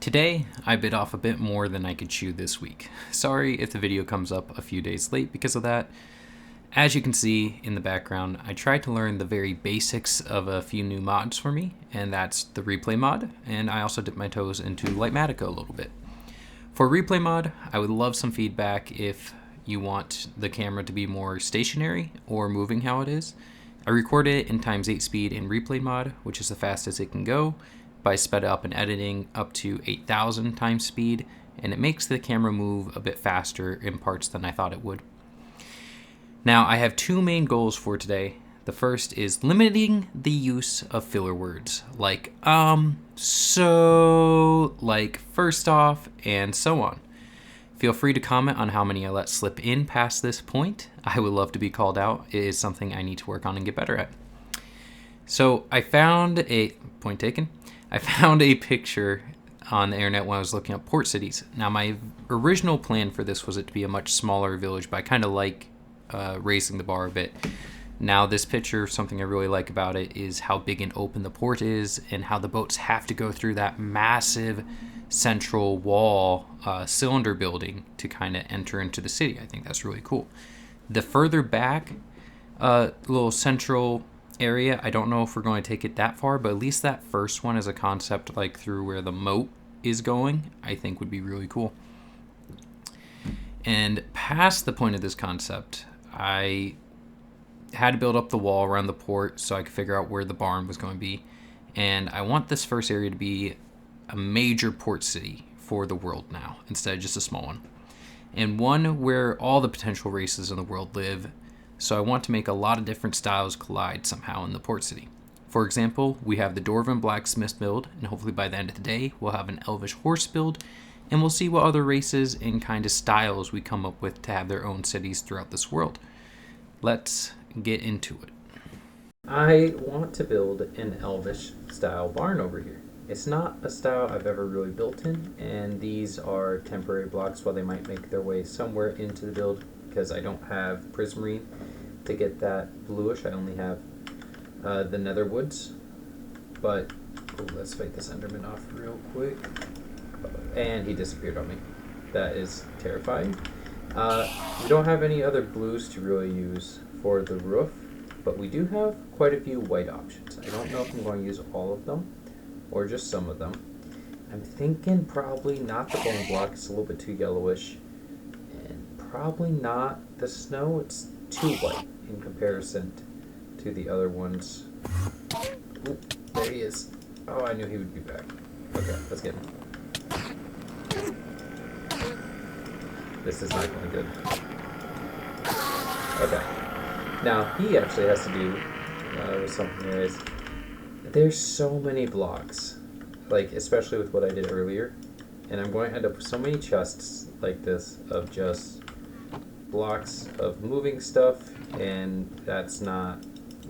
Today, I bit off a bit more than I could chew this week. Sorry if the video comes up a few days late because of that. As you can see in the background, I tried to learn the very basics of a few new mods for me, and that's the replay mod, and I also dipped my toes into Lightmatica a little bit. For replay mod, I would love some feedback if you want the camera to be more stationary or moving how it is. I recorded it in ×8 speed in replay mod, which is the fastest it can go, but I sped it up in editing up to 8,000 times speed, and it makes the camera move a bit faster in parts than I thought it would. Now, I have two main goals for today. The first is limiting the use of filler words, like so, like first off, and so on. Feel free to comment on how many I let slip in past this point. I would love to be called out. It is something I need to work on and get better at. So I found a, point taken, I found a picture on the internet when I was looking up port cities. Now my original plan for this was it to be a much smaller village, but I kind of like raising the bar a bit. Now this picture, something I really like about it is how big and open the port is and how the boats have to go through that massive central wall cylinder building to kind of enter into the city. I think that's really cool. The further back little central area, I don't know if we're going to take it that far, but at least that first one as a concept, like through where the moat is going, I think would be really cool. And past the point of this concept, I had to build up the wall around the port so I could figure out where the barn was going to be. And I want this first area to be a major port city for the world now, instead of just a small one. And one where all the potential races in the world live. So I want to make a lot of different styles collide somehow in the port city. For example, we have the Dwarven blacksmith build, and hopefully by the end of the day, we'll have an Elvish horse build, and we'll see what other races and kind of styles we come up with to have their own cities throughout this world. Let's get into it. I want to build an Elvish style barn over here. It's not a style I've ever really built in, and these are temporary blocks while they might make their way somewhere into the build because I don't have prismarine to get that bluish. I only have the nether woods. But let's fight this enderman off real quick. And he disappeared on me. That is terrifying. We don't have any other blues to really use for the roof, but we do have quite a few white options. I don't know if I'm going to use all of them or just some of them. I'm thinking probably not the bone block. It's a little bit too yellowish. And probably not the snow. It's too white in comparison to the other ones. Ooh, there he is. Oh, I knew he would be back. Okay, let's get him. This is not going good. Okay. Now, he actually has to do with something there is. There's so many blocks, like especially with what I did earlier, and I'm going to end up with so many chests like this of just blocks of moving stuff, and that's not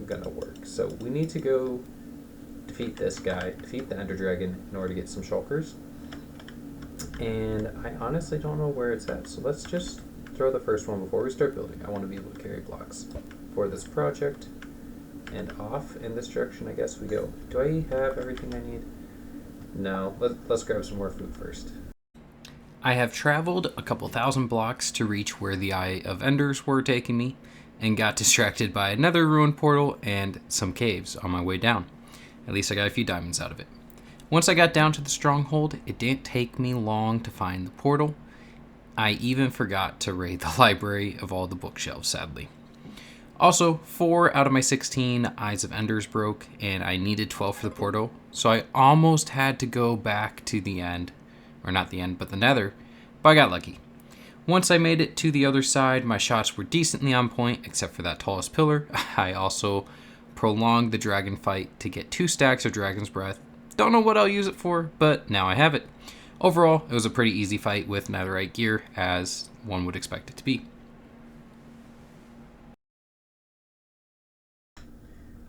gonna work. So we need to go defeat this guy, defeat the Ender Dragon in order to get some shulkers. And I honestly don't know where it's at, so let's just throw the first one before we start building. I want to be able to carry blocks for this project. And off in this direction, I guess we go. Do I have everything I need? No. Let's grab some more food first. I have traveled a couple thousand blocks to reach where the Eye of Enders were taking me, and got distracted by another ruined portal and some caves on my way down. At least I got a few diamonds out of it. Once I got down to the stronghold, it didn't take me long to find the portal. I even forgot to raid the library of all the bookshelves, sadly. Also, 4 out of my 16 Eyes of Enders broke, and I needed 12 for the portal, so I almost had to go back to the end, or not the end, but the nether, but I got lucky. Once I made it to the other side, my shots were decently on point, except for that tallest pillar. I also prolonged the dragon fight to get 2 stacks of Dragon's Breath. Don't know what I'll use it for, but now I have it. Overall, it was a pretty easy fight with netherite gear, as one would expect it to be.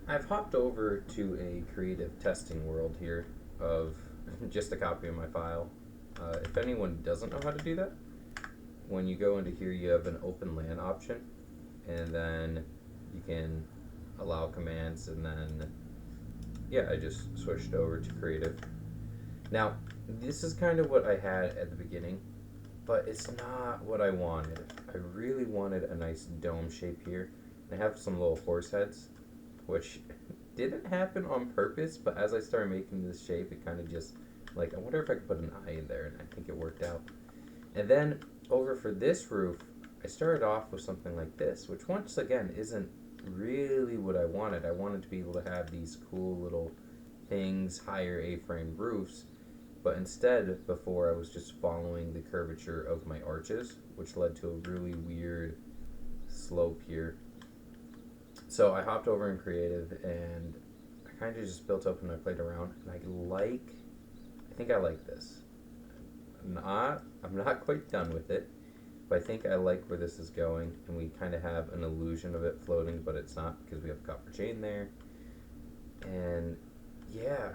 I've hopped over to a creative testing world here of just a copy of my file. If anyone doesn't know how to do that, when you go into here you have an open LAN option, and then you can allow commands, and then yeah, I just switched over to creative. Now, this is kind of what I had at the beginning, but it's not what I wanted. I really wanted a nice dome shape here. I have some little horse heads, which didn't happen on purpose, but as I started making this shape, it kind of just, like, I wonder if I could put an eye in there, and I think it worked out. And then over for this roof, I started off with something like this, which once again isn't really what I wanted. I wanted to be able to have these cool little things, higher A-frame roofs, but instead, before, I was just following the curvature of my arches, which led to a really weird slope here. So I hopped over in creative, and I kind of just built up and I played around, and I think I like this. I'm not quite done with it, but I think I like where this is going, and we kind of have an illusion of it floating, but it's not because we have copper chain there. And yeah,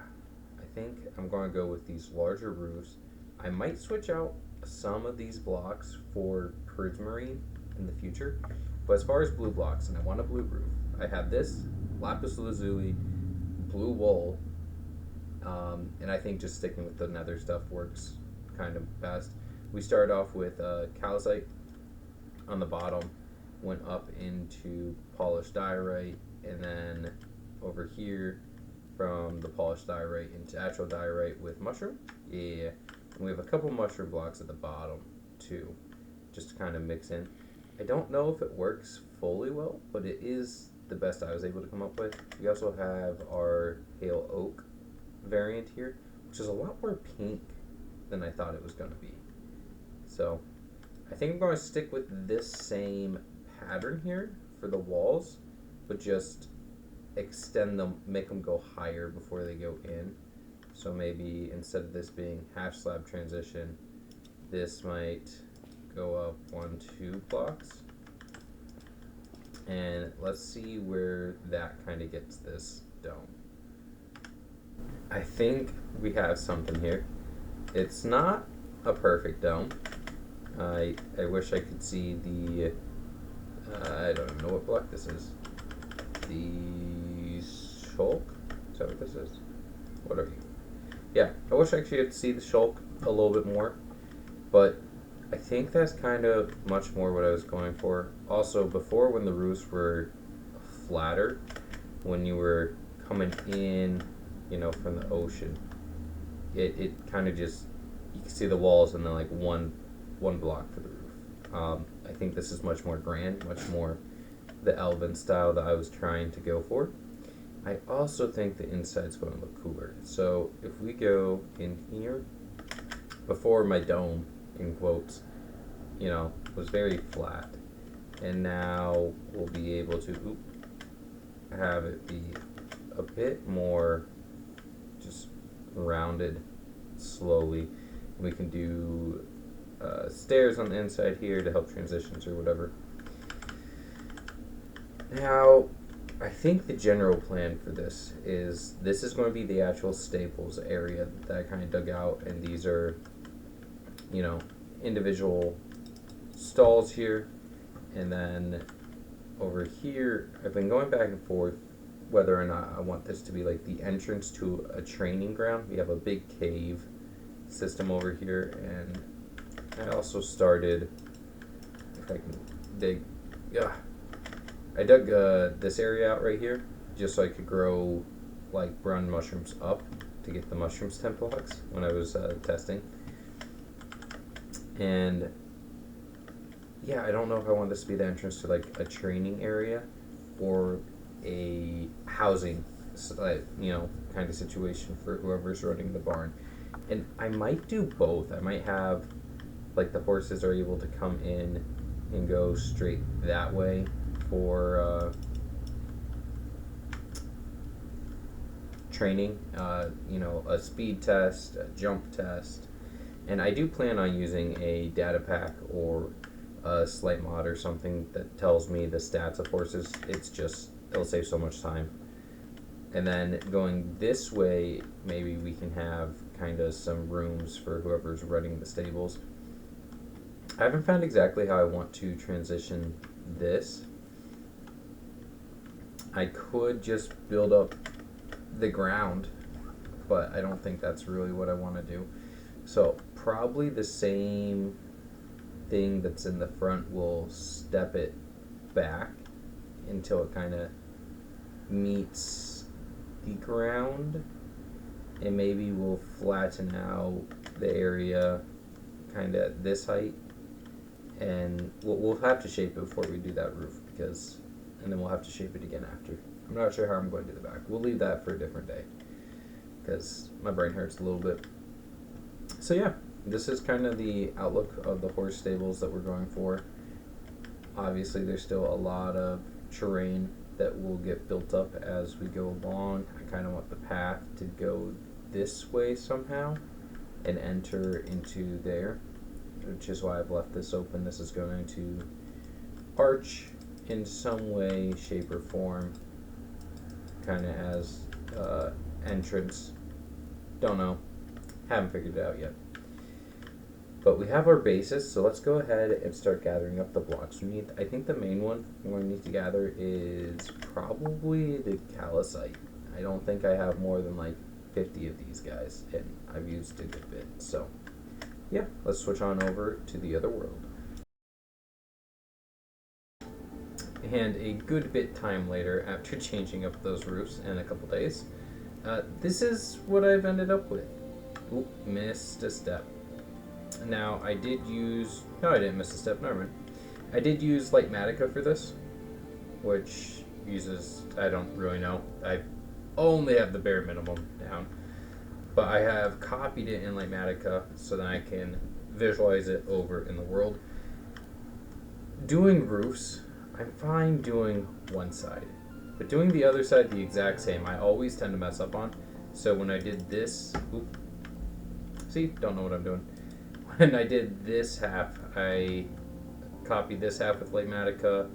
I think I'm going to go with these larger roofs. I might switch out some of these blocks for prismarine in the future, but as far as blue blocks, and I want a blue roof, I have this lapis lazuli, blue wool, and I think just sticking with the nether stuff works kind of best. We started off with calcite on the bottom, went up into polished diorite, and then over here from the polished diorite into actual diorite with mushroom. Yeah, and we have a couple mushroom blocks at the bottom too, just to kind of mix in. I don't know if it works fully well, but it is the best I was able to come up with. We also have our pale oak variant here, which is a lot more pink than I thought it was going to be. So I think I'm going to stick with this same pattern here for the walls, but just extend them, make them go higher before they go in. So maybe instead of this being half slab transition, this might go up 1-2 blocks. And let's see where that kind of gets this dome. I think we have something here. It's not a perfect dome. I wish I could see the, I don't even know what block this is. The shulk? Is that what this is? Whatever. Yeah, I wish I could see the shulk a little bit more, but I think that's kind of much more what I was going for. Also, before, when the roofs were flatter, when you were coming in, from the ocean, it kind of just, you can see the walls and then like one block for the roof. I think this is much more grand, much more the Elvin style that I was trying to go for. I also think the inside's going to look cooler. So if we go in here, before my dome, in quotes, was very flat, and now we'll be able to have it be a bit more just rounded slowly. We can do stairs on the inside here to help transitions or whatever. Now, I think the general plan for this is going to be the actual staples area that I kind of dug out, and these are, individual stalls here, and then over here, I've been going back and forth whether or not I want this to be like the entrance to a training ground. We have a big cave system over here, and I also started, if I can dig, I dug this area out right here just so I could grow like brown mushrooms up to get the mushrooms 10 blocks when I was testing. And yeah, I don't know if I want this to be the entrance to like a training area or a housing, kind of situation for whoever's running the barn. And I might do both. I might have like the horses are able to come in and go straight that way for training, a speed test, a jump test. And I do plan on using a data pack or a slight mod or something that tells me the stats of horses. It'll save so much time. And then going this way, maybe we can have kind of some rooms for whoever's running the stables. I haven't found exactly how I want to transition this. I could just build up the ground, but I don't think that's really what I want to do. So probably the same thing that's in the front will step it back until it kind of meets the ground, and maybe we'll flatten out the area kind of at this height, and we'll have to shape it before we do that roof, because and then we'll have to shape it again after. I'm not sure how I'm going to do the back. We'll leave that for a different day because my brain hurts a little bit. So yeah, this is kind of the outlook of the horse stables that we're going for. Obviously there's still a lot of terrain that will get built up as we go along. I kind of want the path to go this way somehow and enter into there, which is why I've left this open. This is going to arch in some way, shape, or form, kind of as entrance. Don't know. Haven't figured it out yet. But we have our basis, so let's go ahead and start gathering up the blocks we need. I think the main one we're going to need to gather is probably the calcite. I don't think I have more than like 50 of these guys, and I've used a good bit. So yeah, let's switch on over to the other world. And a good bit time later, after changing up those roofs in a couple days, this is what I've ended up with. Oop, missed a step. Now, I did use... No, I didn't miss a step, never mind. I did use Light Matica for this, which uses... I don't really know. I only have the bare minimum down. But I have copied it in Light Matica so that I can visualize it over in the world. Doing roofs, I'm fine doing one side. But doing the other side the exact same, I always tend to mess up on. So when I did this... Oop, see, don't know what I'm doing. When I did this half, I copied this half with Light Matica,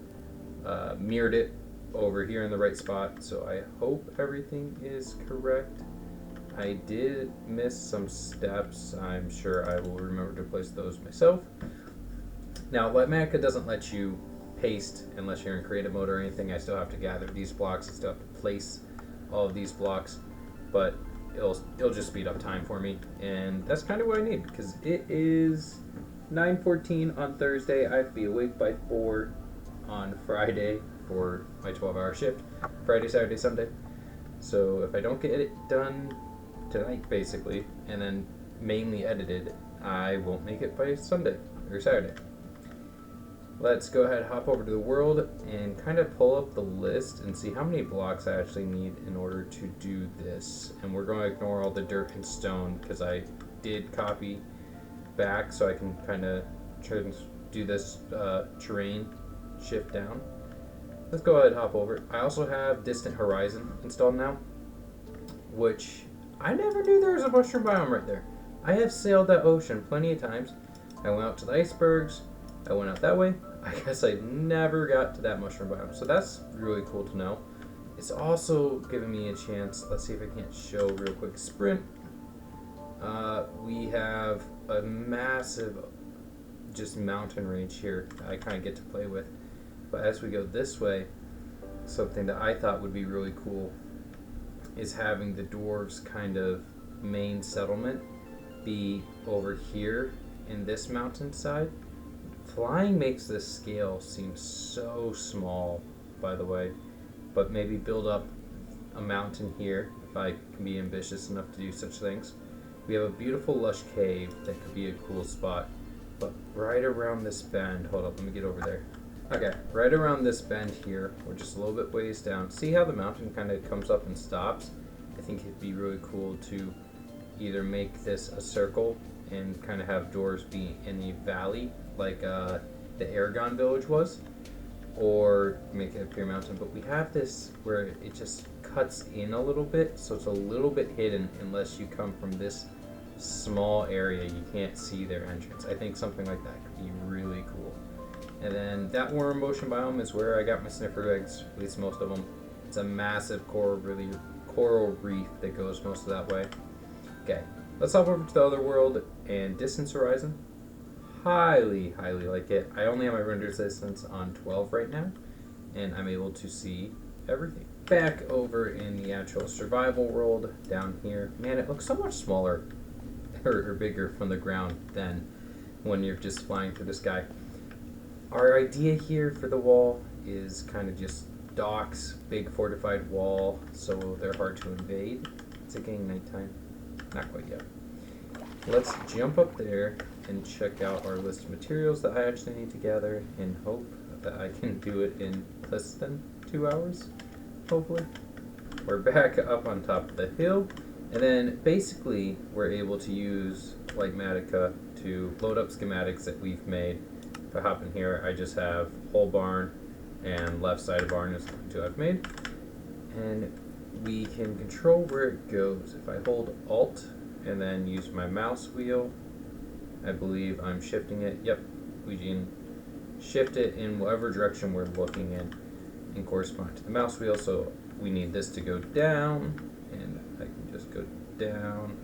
mirrored it over here in the right spot, so I hope everything is correct. I did miss some steps. I'm sure I will remember to place those myself. Now, Light Matica doesn't let you paste unless you're in creative mode or anything. I still have to gather these blocks. I still have to place all of these blocks, but it'll just speed up time for me, and that's kind of what I need, because it is 9:14 on Thursday. I have to be awake by 4 on Friday for my 12-hour shift, Friday, Saturday, Sunday. So if I don't get it done tonight, basically, and then mainly edited, I won't make it by Sunday or Saturday. Let's go ahead, hop over to the world, and kind of pull up the list and see how many blocks I actually need in order to do this. And we're going to ignore all the dirt and stone because I did copy back so I can kind of do this terrain shift down. Let's go ahead and hop over. I also have Distant Horizon installed now, which I never knew there was a mushroom biome right there. I have sailed that ocean plenty of times. I went out to the icebergs. I went out that way. I guess I never got to that mushroom biome, so that's really cool to know. It's also giving me a chance. Let's see if I can't show real quick. Sprint. We have a massive just mountain range here that I kind of get to play with. But as we go this way, something that I thought would be really cool is having the dwarves' kind of main settlement be over here in this mountainside. Flying makes this scale seem so small, by the way, but maybe build up a mountain here if I can be ambitious enough to do such things. We have a beautiful lush cave that could be a cool spot, but right around this bend, hold up, let me get over there. Okay, right around this bend here, we're just a little bit ways down. See how the mountain kind of comes up and stops? I think it'd be really cool to either make this a circle and kind of have dwarves be in the valley like the Aragon village was, or make it a pure mountain. But we have this where it just cuts in a little bit, so it's a little bit hidden unless you come from this small area. You can't see their entrance. I think something like that could be really cool. And then that warm ocean biome is where I got my sniffer eggs, at least most of them. It's a massive coral reef that goes most of that way. Okay, let's hop over to the other world and Distance Horizon. Highly like it. I only have my render distance on 12 right now, and I'm able to see everything. Back over in the actual survival world down here, man, it looks so much smaller or bigger from the ground than when you're just flying through the sky. Our idea here for the wall is kind of just docks, big fortified wall, so they're hard to invade. Is it getting nighttime? Not quite yet. Let's jump up there and check out our list of materials that I actually need to gather and hope that I can do it in less than 2 hours, hopefully. We're back up on top of the hill, and then basically we're able to use Lightmatica to load up schematics that we've made. If I hop in here, I just have whole barn and left side of barn is the two I've made, and we can control where it goes. If I hold Alt and then use my mouse wheel, I believe I'm shifting it. Yep, we can shift it in whatever direction we're looking in and correspond to the mouse wheel. So we need this to go down, and I can just go down,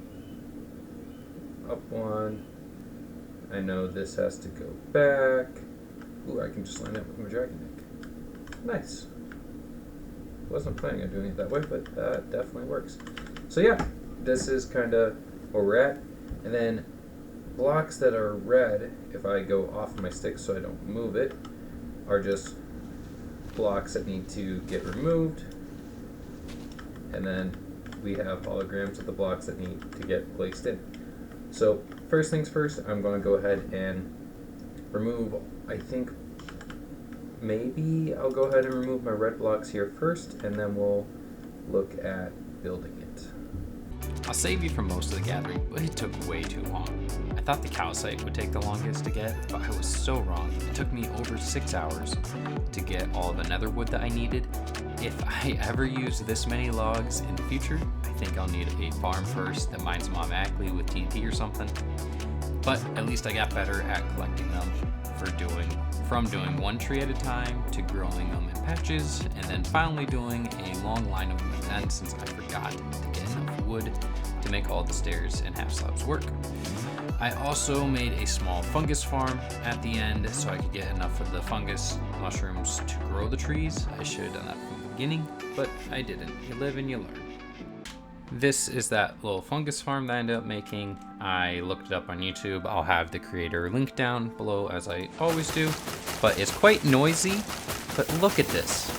up one. I know this has to go back. Ooh, I can just line up with my dragon egg. Nice. Wasn't planning on doing it that way, but that definitely works. So yeah, this is kind of where we're at. And then blocks that are red, if I go off my stick so I don't move it, are just blocks that need to get removed. And then we have holograms of the blocks that need to get placed in. So first things first, I'm going to go ahead and remove, I think maybe I'll go ahead and remove my red blocks here first, and then we'll look at building it. I'll save you from most of the gathering, but it took way too long. I thought the calcite would take the longest to get, but I was so wrong. It took me over 6 hours to get all the nether wood that I needed. If I ever use this many logs in the future, I think I'll need a farm first that mines them automatically with TNT or something. But at least I got better at collecting them from doing one tree at a time to growing them in patches, and then finally doing a long line of them at the end since I forgot to get enough wood to make all the stairs and half slabs work. I also made a small fungus farm at the end so I could get enough of the fungus mushrooms to grow the trees. I should have done that from the beginning, but I didn't. You live and you learn. This is that little fungus farm that I ended up making. I looked it up on YouTube. I'll have the creator link down below as I always do, but it's quite noisy. But look at this.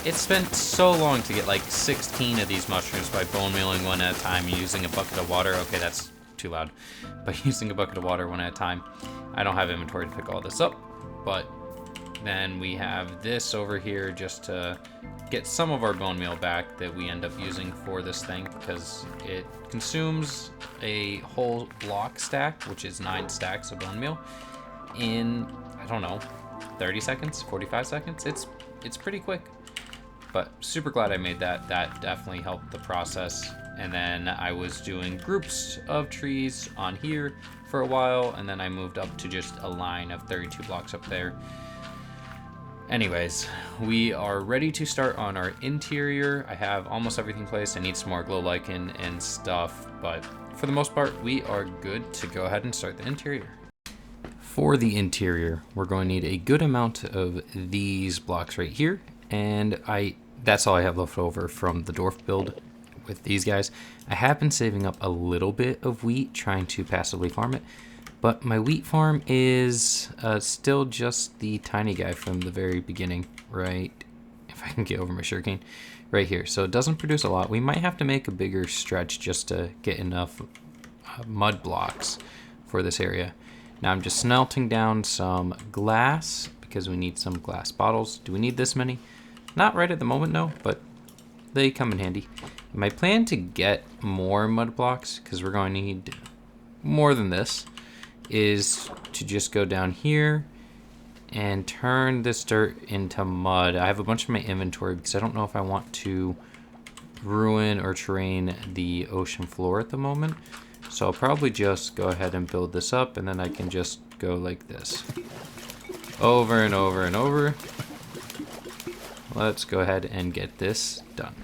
It spent so long to get like 16 of these mushrooms by bone mealing one at a time using a bucket of water. Okay, that's too loud. By using a bucket of water one at a time. I don't have inventory to pick all this up, but then we have this over here just to get some of our bone meal back that we end up using for this thing, because it consumes a whole block stack, which is 9 stacks of bone meal, in, I don't know, 30 seconds, 45 seconds. It's pretty quick, but super glad I made that. That definitely helped the process. And then I was doing groups of trees on here for a while, and then I moved up to just a line of 32 blocks up there. Anyways, we are ready to start on our interior. I have almost everything placed. I need some more glow lichen and stuff, but for the most part, we are good to go ahead and start the interior. For the interior, we're going to need a good amount of these blocks right here, and that's all I have left over from the dwarf build with these guys. I have been saving up a little bit of wheat, trying to passively farm it, but my wheat farm is still just the tiny guy from the very beginning, right? If I can get over my sugarcane, right here. So it doesn't produce a lot. We might have to make a bigger stretch just to get enough mud blocks for this area. Now I'm just smelting down some glass because we need some glass bottles. Do we need this many? Not right at the moment, no, but they come in handy. My plan to get more mud blocks, because we're going to need more than this, is to just go down here and turn this dirt into mud. I have a bunch of my inventory because I don't know if I want to ruin or terrain the ocean floor at the moment. So I'll probably just go ahead and build this up, and then I can just go like this. Over and over and over. Let's go ahead and get this done.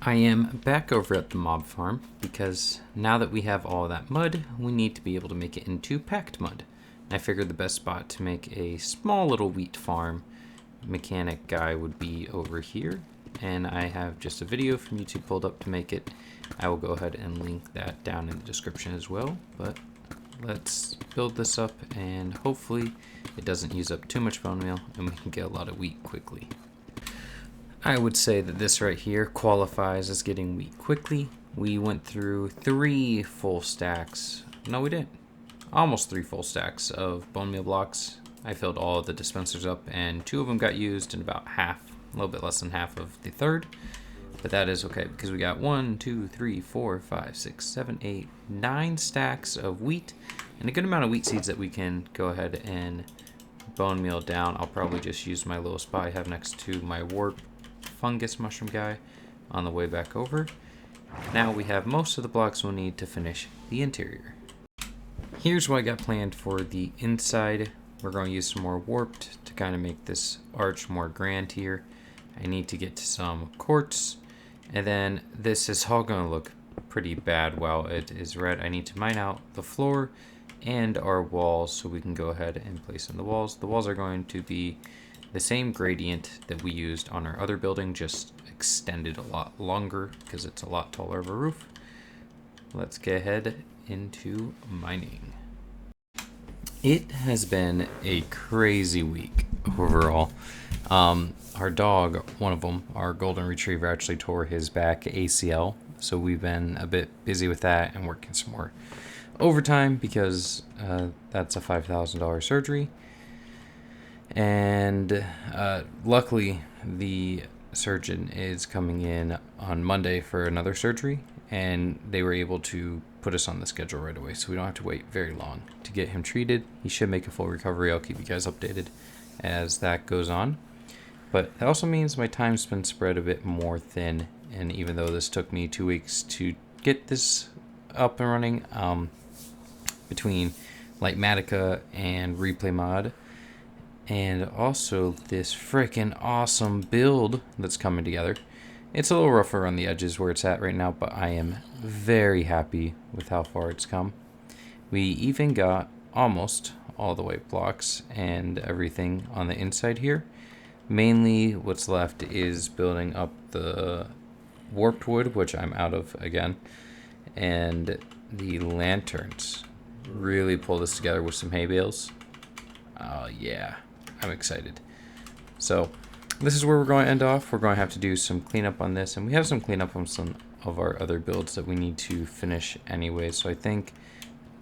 I am back over at the mob farm because now that we have all that mud, we need to be able to make it into packed mud. I figured the best spot to make a small little wheat farm mechanic guy would be over here. and I have just a video from YouTube pulled up to make it. I will go ahead and link that down in the description as well, but let's build this up and hopefully it doesn't use up too much bone meal and we can get a lot of wheat quickly. I would say that this right here qualifies as getting wheat quickly. We went through 3 full stacks. No, we didn't. Almost 3 full stacks of bone meal blocks. I filled all of the dispensers up and 2 of them got used and about half, a little bit less than half of the third. But that is okay because we got 1, 2, 3, 4, 5, 6, 7, 8, 9 stacks of wheat and a good amount of wheat seeds that we can go ahead and bone meal down. I'll probably just use my little spot I have next to my warp fungus mushroom guy on the way back over. Now we have most of the blocks we'll need to finish the interior. Here's what I got planned for the inside. We're going to use some more warped to kind of make this arch more grand here. I need to get to some quartz, and then this is all going to look pretty bad while it is red. I need to mine out the floor and our walls so we can go ahead and place in the walls. The walls are going to be the same gradient that we used on our other building, just extended a lot longer because it's a lot taller of a roof. Let's get ahead into mining. It has been a crazy week overall. Our dog, one of them, our golden retriever, actually tore his back ACL, so we've been a bit busy with that and working some more overtime because that's a $5,000 surgery. And luckily the surgeon is coming in on Monday for another surgery, and they were able to put us on the schedule right away, so we don't have to wait very long to get him treated. He should make a full recovery. I'll keep you guys updated as that goes on. But that also means my time's been spread a bit more thin, and even though this took me 2 weeks to get this up and running, between Lightmatica and Replay Mod, and also this freaking awesome build that's coming together. It's a little rougher around the edges where it's at right now, but I am very happy with how far it's come. We even got almost all the white blocks and everything on the inside here. Mainly what's left is building up the warped wood, which I'm out of again, and the lanterns. Really pull this together with some hay bales. Oh yeah, I'm excited. So this is where we're going to end off. We're going to have to do some cleanup on this, and we have some cleanup on some of our other builds that we need to finish anyway. So I think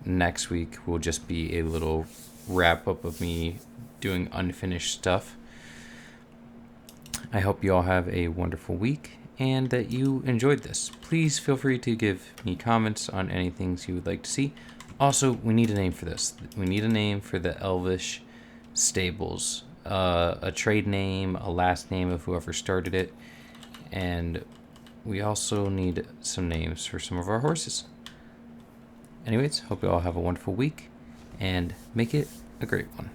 next week will just be a little wrap up of me doing unfinished stuff. I hope you all have a wonderful week and that you enjoyed this. Please feel free to give me comments on any things you would like to see. Also, we need a name for this. We need a name for the Elvish stables. A trade name, a last name of whoever started it. And we also need some names for some of our horses. Anyways, hope you all have a wonderful week and make it a great one.